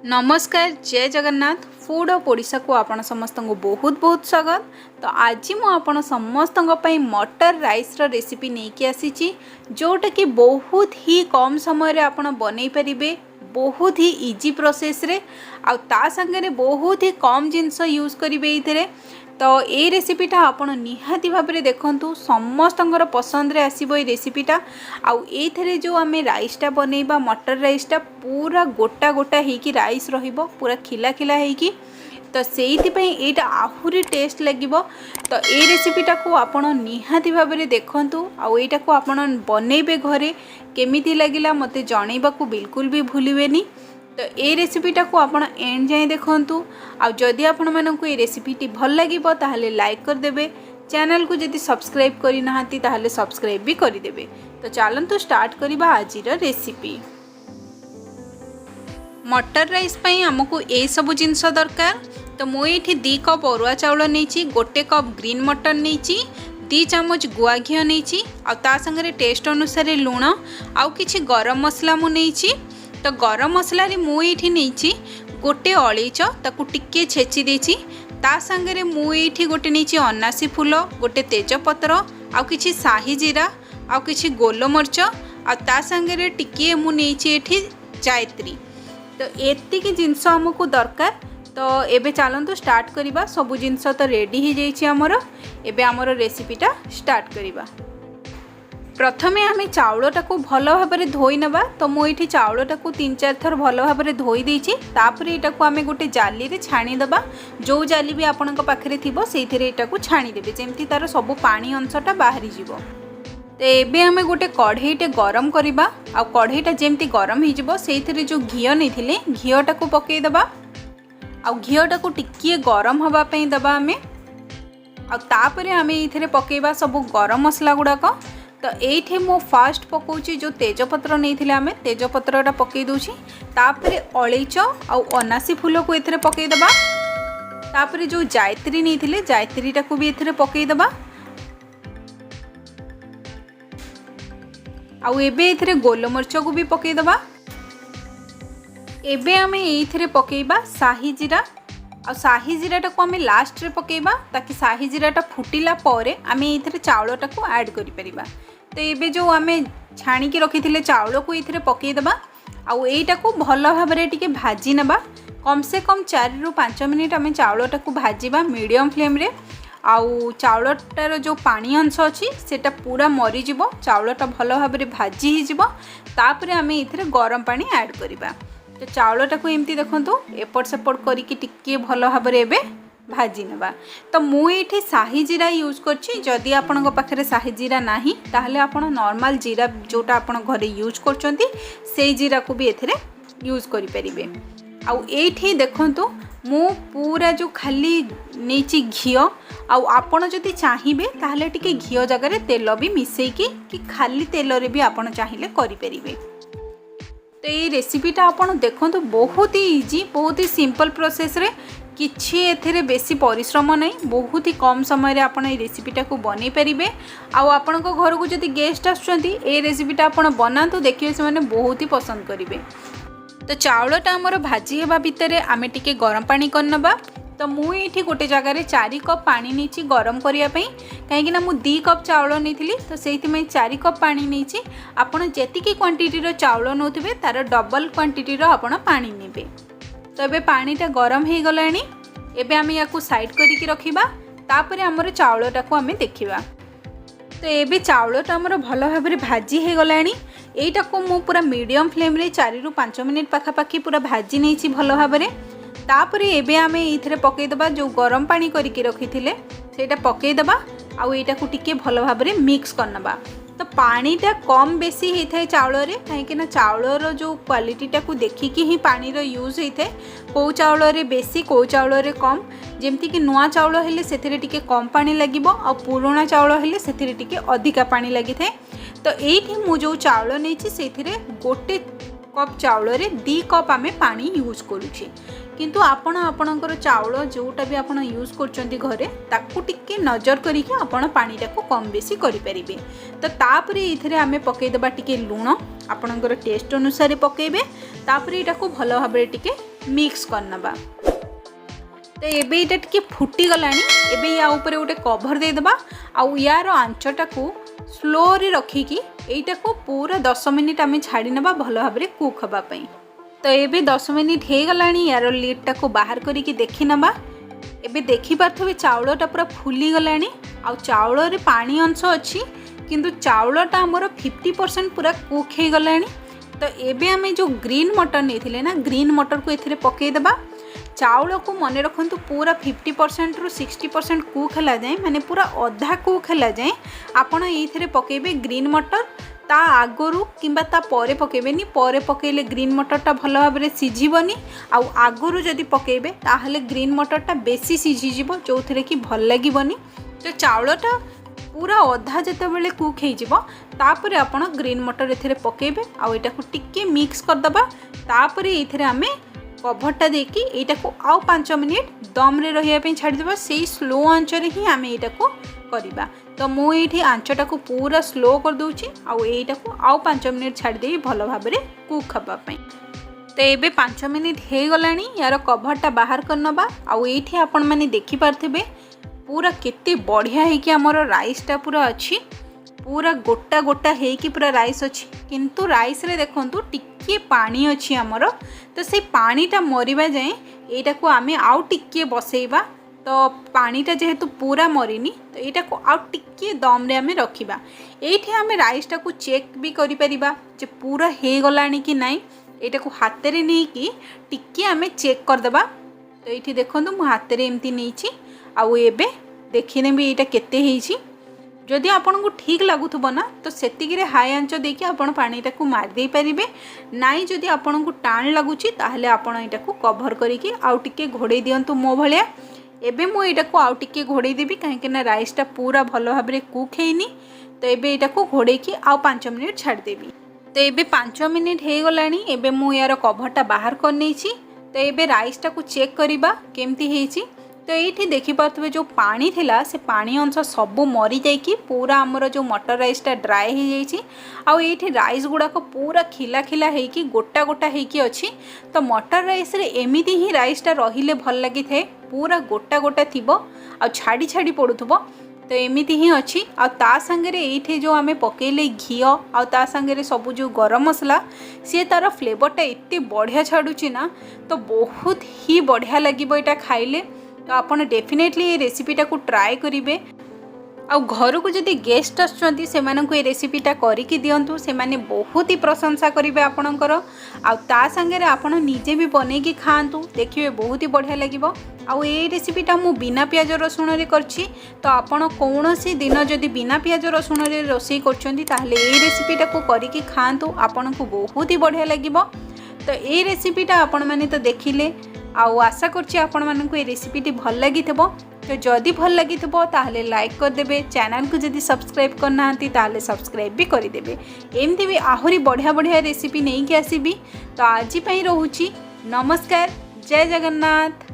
नमस्कार जय Jagannath food of Odisha को आपण समस्त को बहुत बहुत स्वागत। तो आज मु आपण समस्त मटर राइस रो रेसिपी नहीं आसी जोटा कि बहुत ही कम समय रे आपण बनै परिबे, बहुत ही इजी प्रोसेस रे आ ता संगे बहुत ही कम जिनस यूज करिवे इथरे। तो ये रेसिपीटा आपण निहाती भाव में देखु समस्त पसंद रे आसीबो ये रेसिपीटा। आउ एथरे जो आमे राइसटा बनैबा मटर राइसटा पूरा गोटा गोटा हेकी राइस रहिबो, पूरा खिला खिला हेकी, तो से यहाँ आहुरी टेस्ट लगे। तो ये रेसिपीटा को आपण निहाती भाव में देखु आउ एटा को आपण बनैबे घरे केमिति लागिला मते जणैबा को बिल्कुल भी भूलिबेनी। तो ये रेसिपीटा को आपण एंड जाए देखु। आउ जदि आपण मानकु ये रेसिपीटी भल लागिबो ताहले लाइक कर देबे, चैनल को जदि सब्सक्राइब करि नाहंती ताहले सब्सक्राइब भी करि देबे। तो चलंतु स्टार्ट करिबा आजिर रेसिपी। मटर राइस पई हमकु ए सब जिंस दरकार। तो मु एठी 2 कप अरुआ चाउल नैची, 1 कप ग्रीन मटर नैची, 2 चामच गुआ घी नैची, आ ता संगे टेस्ट अनुसार लूण आउ किछि गरम मसला मु नैची। तो गरम मसला रे मु एठी नैची 1 अळीच ताकू टिके छेची देची, ता संगे मु एठी गोटे नैची अनासी फूल, 1 तेजपत्र आउ किछि शाही जीरा आउ किछि गोलमर्च आ ता संगे टिके मु नैची एठी जायत्री। तो एतिकी जिनस हमको दरकार। तो एबे चलंतु स्टार्ट करिबा। सब जिनस तो रेडी हो जाइछि हमर। एबे हमर रेसिपीटा स्टार्ट करिबा। प्रथमे आम चाउलटा को भल भाव में धोई नबा। तो मुझे चाउलटा को 3-4 थर भल भाव में धोई देछि। तापर एटा को आम गोटे जाली रे छाणी दबा। जो जाली भी आपनका पाखरे थिबो सेइथिरे एटा को छाणी देबे जेमति तार सब पानी अंशटा बाहरी जिवो। तो एबे आम गोटे कढ़ईटे गरम करवा। आ कढ़ईटा जेमति गरम हो जिवो सेइथिरे जो घी नैथिले घीटा को पकई दबा। आ घीटा को टिकिए गरम हवा पई दबा आमे। आ तापरे आमे इथिरे पकेबा सब गरम मसला गुड़ाक। तो ये मो फास्ट पकाउची जो तेजपत्र नहीं आमे तेजपत्रटा पकई दूची। तापरे अळीच आउ अनासी फूल को एथिरे पकई दबा। तापरे जो जायत्री नहीं जायत्रीटा को भी एथिरे पकई दबा। आउ एबे एथिरे गोलमर्च को भी पकई दबा। एबे आमे एथिरे पकेबा शाही जीरा। आ शाही जीराटा को आमे लास्ट रे पकेबा ताकि शाही जीराटा फुटिला परे आमे एथिरे चाउलटा को ऐड करि परिबा। तो एबे जो आमे छाणी के रखिथिले चाउल को एथिरे पकेई दबा। आउ एटा को भल भाव में टिके भाजी नबा। कम से कम 4 ରୁ 5 मिनिट आमे चाउलटा को भाजीबा मीडियम फ्लेम रे। आउ चाउलटार जो पानी अंश अच्छी सेटा पूरा मरी जिवो, चाउलटा भल भाव में भाजी ही जिवो। तापरे आमे एथिरे गरम पानी ऐड करिबा। तो चाउलटा को एमती देखंतु एपट सेपट करिकि टिके भल भाव में एबे भाजी नबा। तो मु एठी शाही जीरा यूज करछि। जदि आपनक पाखरे शाही जीरा नाही ताहले आपण नॉर्मल जीरा जोटा आपण घरे यूज करचंती से जीरा को भी एथिरे यूज करि परिबे। आउ एठी देखंतु मु पूरा जो खाली नेची घी आउ आपण जदि चाहिबे ताहले टिके घी जगह तेल भी मिसेकी कि खाली तेल रे भी आपण चाहिए करि परिबे। तो ये रेसिपीटा आपण देखंतु बहुत ही इजी, बहुत ही सिंपल प्रोसेस रे किछि एथिरे बेसी परिश्रम नहीं, बहुत ही कम समय रे आपण ये रेसिपीटा को बनै परिबे। आउ आपण को घर को जदि गेस्ट आछंती ए रेसिपीटा आपण बनांतु देखिबे से माने बहुत ही पसंद करिवे। तो चाउलटा हमर भाजी हेबा भितरे आमे टिके गरम पानी करनबा। तो मु एठी गोटे जगह रे 4 कप पानी नीची गरम करिया पई, काहेकि ना मु 2 कप चाउल नैथिली तो सेहिति में 4 कप पानी नीची। आपण जेतिकी क्वांटिटी रो चाउल नौथिबे तार डबल क्वांटिटी रो आपण पानी नेबे। तो एबे पानीटा गरम हे गलानी। एबे आमे याकू साइड करिकि रखिबा। तापरे हमर चाउलटा को आमे देखिबा। तो एबे चाउलटा हमर भल भाव में भाजी हे गलानी। एटा को मु पूरा मीडियम फ्लेम रे 4 ରୁ 5 मिनिट पाखापाखि पूरा भाजी नैची भल भाव में। तापरे एबे आमे इथरे पकई दबा जो गरम पानी करिकि रखिथिले सेटा पकई दबा। आउ एटा को टिके भल भाव में मिक्स करनबा। तो पानीटा कम बेसी होता है चाउल रे, कहीं ना चाउलर जो क्वालिटीटा को देखिकी ही पानी रो यूज होता है। कौ चाउल रे बेसी कौ चाउल रे कम, जेमती कि नुआ चाउल हेले सेथिरे टिके कम पानी लागिबो आ पुराना चाउल हेले सेथिरे टिके अधिका पानी लागि थाए। तो एठी मु जो चाउल नैछि सेथिरे 1 कप चाउल रे 2 कप आमे पानी यूज करूछि। किंतु आपण आपणकर चाउल जोटा भी आपण यूज करचंती घरे ताकू टिके नजर करिके आपण पानीटा को कम बेसी करि परिबे। तो तापरे इथरे आमे पकई दबा टिके लूण आपणकर टेस्ट अनुसार पकेबे। तापरे एटा को भलो भाबरे टिके मिक्स करनबा। तो एबे ये टिके फुटी गलानी। एबे या ऊपर गोटे कभर दे देबा आउ यार आंचटा को स्लो रे रखिकी एटा को पूरा 10 मिनिट आम छाड़ी नबा भल भाव में कुक हवा पई। तो एबे 10 मिनिट हो गलानी। यार लिडटा को बाहर करिकी देखि नबा। एबे देखि पारथबे चाउलटा पूरा फुली गलानी आउ चाउल रे पानी अंश अछि किंतु चाउलटा हमर 50% पूरा कुक हो गलानी। तो एबे आमे जो ग्रीन मटर नहीं ना ग्रीन मटर को एथिरे पकई देबा। चाउल को मन रखु पूरा 50% रु 60% कुक है जाए माने पूरा अधा कुक है जाए आपण ये पकेबे ग्रीन मटर। ता आगरू किंबा ता परे पकेबेनी। परे पकेले ग्रीन मटरटा भल भाव में सिझिबनी आउ आगरू जदि पकेबे ताहले ग्रीन मटरटा बेसी सिझिजिवो जो थे कि भल लगिबनी। तो चाउलटा पूरा अधा जितेबाला कुक होपर आपण ग्रीन मटर ए पकेबे आउ एटा को टिके मिक्स करदबा। तापर ये आम कभरटा देकी एटा को आउ 5 मिनिट दम रे रहिया पे छाड़ीदेबा। से स्लो आंच रे ही आम एटा को करबा। तो मु ये आंचटा को पूरा स्लो कर दूची आउ एटा को आउ 5 मिनिट छाड़ी भल भाव में कुक हवा पई। तो ये 5 मिनिट हो गलानी। यार कभरटा बाहर करनबा आउ एठी आपण माने देखि पारथिबे पूरा केते बढ़िया है कि हमर राइसटा पूरा अच्छी पूरा गोटा गोटा है कि पूरा राइस अच्छी किंतु राइस रे देखंतु टिके पानी अच्छी हमर। तो से पानीटा मरिबा जाए एटा को आमे आउ टिके बसेइबा। तो पानीटा जेहेतु पूरा मरिनी तो एटा को आउ टिके दम रे आमे रखिबा। एठी आमे राइसटा को चेक भी करि परिबा जे पूरा हे गलानी कि नाही। एटा को हाथ रे नै कि टिके आमे चेक कर देबा। तो एठी देखंतु मु हाथ रे एम्ति नैछि आउ एबे देखिने भी एटा केते हेछि। जदि आपन को ठीक लगुथबो ना तो सेतिकी रे हाई आंच देकी आपन पानीटा को मार दे परिबे। नाई जदि आपन को टाण लगुची ताहले आपन एटा को कवर करिकी आउ टिके घोड़े दियंतु मो भलिया। एबे मो एटा को आउ टिके घोड़े देबी काहे ना राइसटा पूरा भलो भाव में कुक हेनी। तो एबे एटा को घोड़े की आउ 5 मिनिट छाड़ देबी। तो एबे 5 मिनिट हो गलानी। एबे मु यार कभरटा बाहर कर नेछि। तो एबे राइसटा को चेक करिबा केमती हेछि। तो ये देखी पारे जो पानी थिला से पानी अंश सब मरी जाइकी पूरा आमर जो मटर राइसटा ड्राए हो जाइए। आउ ये राइस गुड़ाक पूरा खिला खिला होगी गोटा गोटा होगी अच्छी। तो मटर राइस रे एमिति ही राइसटा रहिले भल लगी थे पूरा गोटा गोटा थिबो आ छाड़ी छाड़ी पड़ुथबो। तो एमिति ही अच्छी। आ ता संगे ये जो आमे पकेले घी आ ता संगे सब जो गरम मसला सी तार फ्लेवरटा एते बढ़िया छाड़ुची ना। तो बहुत ही बढ़िया लगे यहाँ खाइले। तो आपन डेफिनेटली ये रेसिपीटा को ट्राए करेंगे। आउ घर को जदि गेस्ट आसुँच से ये रेसिपीटा करके दिंतु से माने बहुत ही प्रशंसा करेंगे आपणकर। आ संगे आपन निजे भी बनईकी खातु देखिए बहुत ही बढ़िया लगे। आउ ये रेसिपीटा मु बिना प्याज रसुण रे करछि। तो आपन कौन सी दिन जदि बिना प्याज रसुण रे रोषेई करछंती ताहले ये रेसिपीटा को करके खातु आपन को बहुत ही बढ़िया लगे। तो ये रेसिपीटा आपण माने तो देखिले आउ आशा करछि आपण माननकु ए रेसिपीटी भल लागिथबो। तो जदि भल लागिथबो ताहले लाइक कर देबे। चैनल को जदि सब्सक्राइब करनाहांती ताहले सब्सक्राइब भी कर देबे। एमती भी आहुरी बढ़िया बढ़िया रेसिपी नहीं कि आसीबी। तो आज पई रहूची नमस्कार। जय जगन्नाथ।